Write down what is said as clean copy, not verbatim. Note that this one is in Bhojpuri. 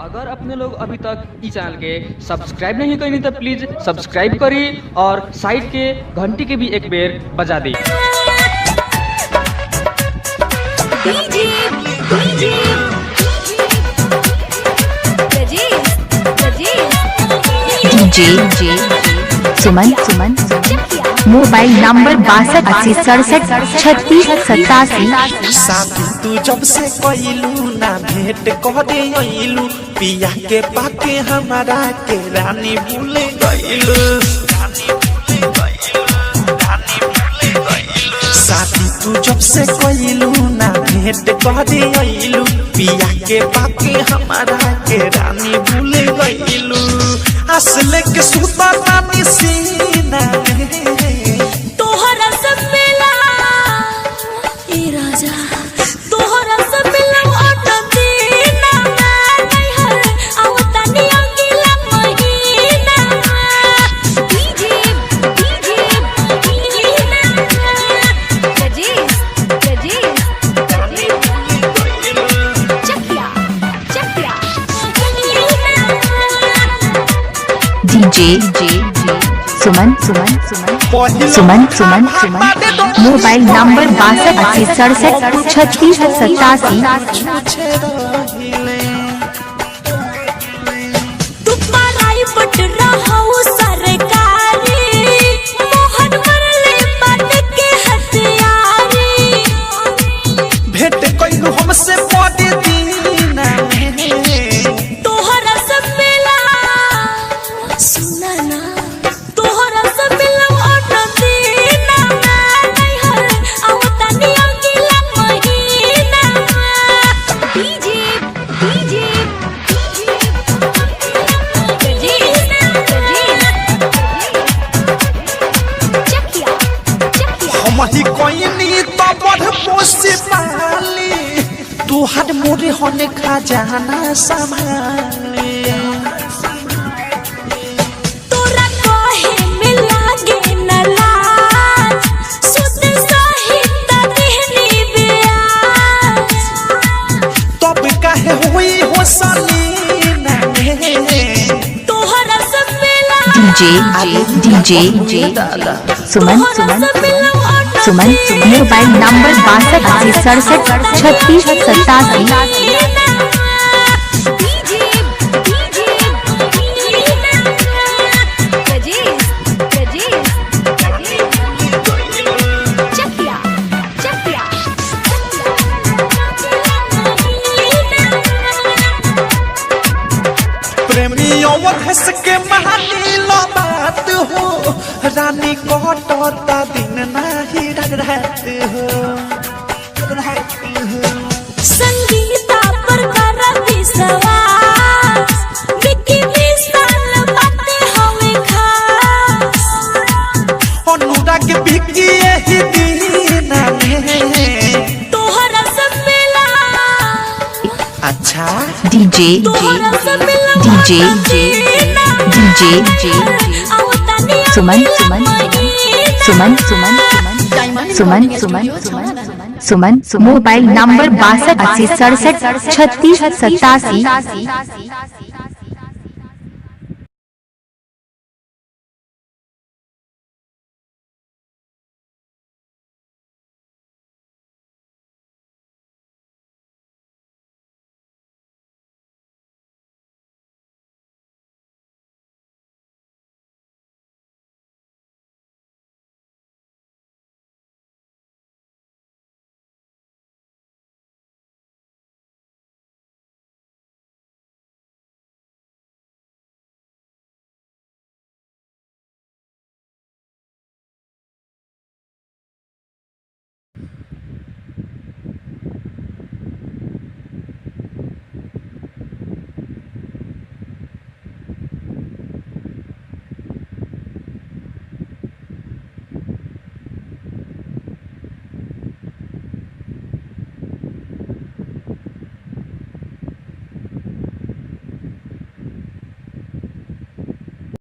अगर अपने लोग अभी तक इस चैनल के सब्सक्राइब नहीं करें तो प्लीज सब्सक्राइब करिए और साइड के घंटी के भी एक बेर बजा दी। डीजे सुमन मोबाइल नंबर 6280673687। साथी तू जब से कइलू ना भेंट करे अइलू, पिया के पाके हमारा के रानी भूल गइलू। साथी तू जब से कइलू ना भेंट करे अइलू, पिया के पाके हमारा के रानी भूल गइलू। असले के सुता रानी सीना तोहरा सब मिला ए राजा, तोहरा सब मिला अटदीना नहीं हर आवतानी अगला महीना। डीजे चकिया डीजे सुमन मोबाइल नंबर 6280673687। तू पराई बट रहू सरकारी, मोहन मरले बात के हथियारी। भेंट कइलू हमसे बड़े दिन तोहरा सब मिला सुना ना, तोहरा सब मिला अटदीना नहीं हर आवतानी अगला महीना। डीजे चकिया हम ही कोइनी तो बड़ पोसी पाली, तू हर मोरे होने खजाना संभाली। तोरा कहे मिला गे न लाज, सुत सहित देहनी ब्याज। तब काहे हुई हो सलीना तोहरा सब मिला डीजे सुमन मोबाइल नंबर 6280673687। प्रेमियों हंस के महानी लो बात हो, रानी कटता दिन नाही रात हो। संगीता पर कर विश्वास, विकी विशाल बातें हमें खास। अनुराग बिकी यही दिन तोहरा सब मिला अच्छा डीजे सुमन मोबाइल नंबर 6280673687।